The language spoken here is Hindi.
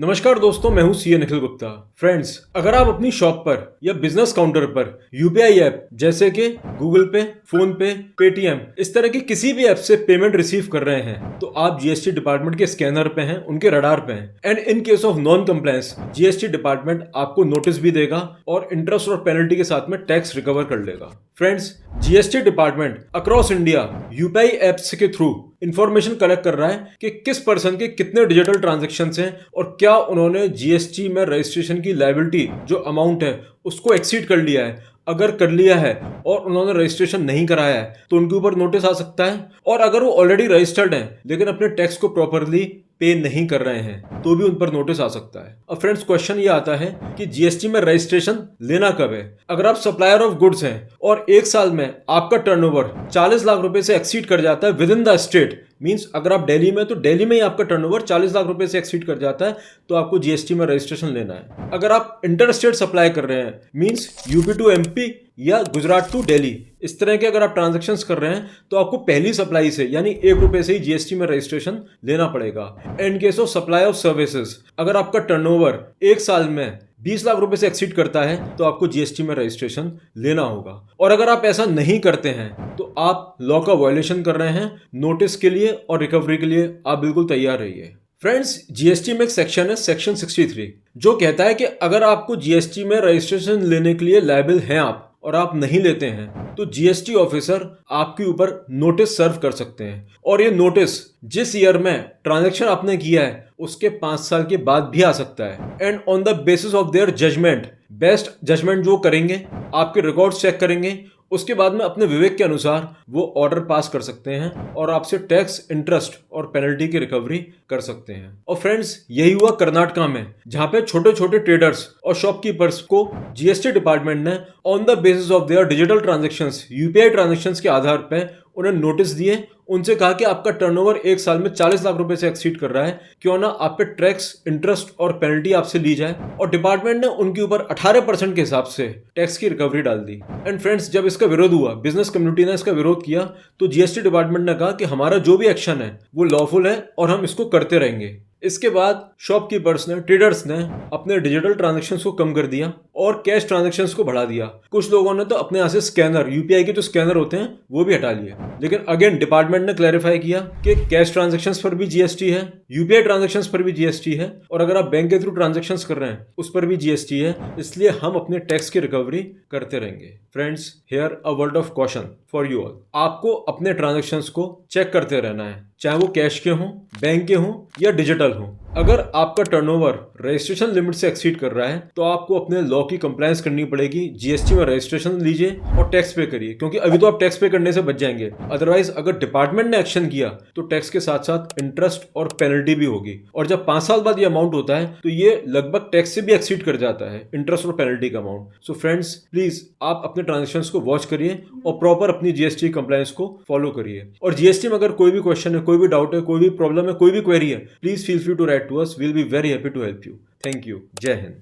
नमस्कार दोस्तों, मैं हूं सीए निखिल गुप्ता। फ्रेंड्स, अगर आप अपनी शॉप पर या बिजनेस काउंटर पर यूपीआई ऐप जैसे कि गूगल पे, फोन पे, पेटीएम इस तरह की किसी भी ऐप से पेमेंट रिसीव कर रहे हैं तो आप जीएसटी डिपार्टमेंट के स्कैनर पे हैं, उनके रडार पे हैं। And in case of non compliance GST department आपको नोटिस भी देगा और इंटरेस्ट और पेनल्टी के साथ में टैक्स रिकवर कर लेगा। Friends, GST department across India UPI apps के थ्रू इंफॉर्मेशन कलेक्ट कर रहा है कि किस पर्सन के कितने डिजिटल ट्रांजैक्शंस हैं और क्या उन्होंने जीएसटी में रजिस्ट्रेशन की लायबिलिटी जो अमाउंट है उसको एक्सीड कर लिया है। अगर कर लिया है और उन्होंने रजिस्ट्रेशन नहीं कराया है तो उनके ऊपर नोटिस आ सकता है। और अगर वो ऑलरेडी रजिस्टर्ड हैं लेकिन अपने टैक्स को प्रॉपरली पे नहीं कर रहे हैं तो भी उन पर नोटिस आ सकता है। अब फ्रेंड्स, क्वेश्चन ये आता है कि जीएसटी में रजिस्ट्रेशन लेना कब है। अगर आप सप्लायर ऑफ गुड्स हैं और एक साल में आपका टर्नओवर 40 लाख रुपए से एक्सीड कर जाता है with in the state, means अगर आप दिल्ली में तो दिल्ली में ही आपका टर्नओवर 40 लाख रुपए से एक्सीड कर जाता है तो आपको जीएसटी में रजिस्ट्रेशन लेना है। अगर आप इंटर स्टेट सप्लाई कर रहे हैं, मींस यूपी टू एमपी या गुजरात टू दिल्ली, इस तरह के अगर आप ट्रांजैक्शंस कर रहे हैं तो आपको पहली सप्लाई से यानी 1 रुपए से ही जीएसटी में रजिस्ट्रेशन लेना पड़ेगा। In case of supply of services, अगर आपका टर्नओवर एक साल में 20 लाख रुपए से एक्सीड करता है तो आपको जीएसटी में रजिस्ट्रेशन लेना होगा। और अगर आप ऐसा नहीं करते हैं तो आप लॉ का वायलेशन कर रहे हैं। नोटिस के लिए और रिकवरी के लिए आप बिल्कुल तैयार रहिए। फ्रेंड्स, जीएसटी में एक सेक्शन है, सेक्शन 63, जो कहता है कि अगर आपको जीएसटी में रजिस्ट्रेशन लेने के लिए लायबल हैं आप और आप नहीं लेते हैं तो जीएसटी ऑफिसर आपके ऊपर नोटिस सर्व कर सकते हैं। और ये नोटिस जिस ईयर में ट्रांजैक्शन आपने किया है उसके 5 साल के बाद भी आ सकता है। And on the basis of their judgment, best judgment जो करेंगे, आपके रिकॉर्ड्स चेक करेंगे, उसके बाद में अपने विवेक के अनुसार वो ऑर्डर पास कर सकते हैं और आपसे टैक्स, इंटरेस्ट और पेनल्टी की रिकवरी कर सकते हैं। और फ्रेंड्स, यही हुआ कर्नाटका में, जहां पे छोटे छोटे ट्रेडर्स और शॉपकीपर्स को जीएसटी डिपार्टमेंट ने on the basis of there digital transactions, UPI transactions के आधार पर उन्हें नोटिस दिए। उनसे कहा कि आपका टर्नओवर एक साल में 40 लाख रुपए से एक्सीड कर रहा है, क्यों ना आप पे टैक्स, इंटरेस्ट और पेनल्टी आपसे ली जाए। और डिपार्टमेंट ने उनके ऊपर 18% के हिसाब से टैक्स की रिकवरी डाल दी। एंड फ्रेंड्स, जब इसका विरोध हुआ, बिजनेस कम्युनिटी ने इसका विरोध किया, तो जीएसटी डिपार्टमेंट ने कहा कि हमारा जो भी एक्शन है वो लॉफुल है और हम इसको करते रहेंगे। इसके बाद शॉपकीपर्स ने, ट्रेडर्स ने अपने डिजिटल ट्रांजैक्शंस को कम कर दिया और कैश ट्रांजैक्शंस को बढ़ा दिया। कुछ लोगों ने तो अपने यहाँ से स्कैनर, यूपीआई के जो स्कैनर होते हैं वो भी हटा लिए। लेकिन अगेन डिपार्टमेंट ने क्लैरिफाई किया कि कैश ट्रांजैक्शंस पर भी जीएसटी है, यूपीआई ट्रांजैक्शंस पर भी जीएसटी है और अगर आप बैंक के थ्रू ट्रांजैक्शंस कर रहे हैं उस पर भी जीएसटी है। इसलिए हम अपने टैक्स की रिकवरी करते रहेंगे। Friends, here a word of caution for you all. आपको अपने ट्रांजैक्शंस को चेक करते रहना है, चाहे वो कैश के हों, बैंक के हों या डिजिटल हों। अगर आपका टर्नओवर रजिस्ट्रेशन लिमिट से एक्सीड कर रहा है तो आपको अपने लॉ की कंप्लायंस करनी पड़ेगी। जीएसटी में रजिस्ट्रेशन लीजिए और टैक्स पे करिए, क्योंकि अभी तो आप टैक्स पे करने से बच जाएंगे। अदरवाइज अगर डिपार्टमेंट ने एक्शन किया तो टैक्स के साथ साथ इंटरेस्ट और पेनल्टी भी होगी। और जब 5 साल बाद ये अमाउंट होता है तो ये लगभग टैक्स से भी एक्सीड कर जाता है, इंटरेस्ट और पेनल्टी का अमाउंट। सो फ्रेंड्स, प्लीज आप अपने ट्रांजेक्शन्स को वॉच करिए और प्रॉपर अपनी जीएसटी कंप्लायंस को फॉलो करिए। और जीएसटी में अगर कोई भी क्वेश्चन है, कोई भी डाउट है, कोई भी प्रॉब्लम है, कोई भी क्वेरी है, please feel free to write to us. We'll be very happy to help you. Thank you. Jai Hind.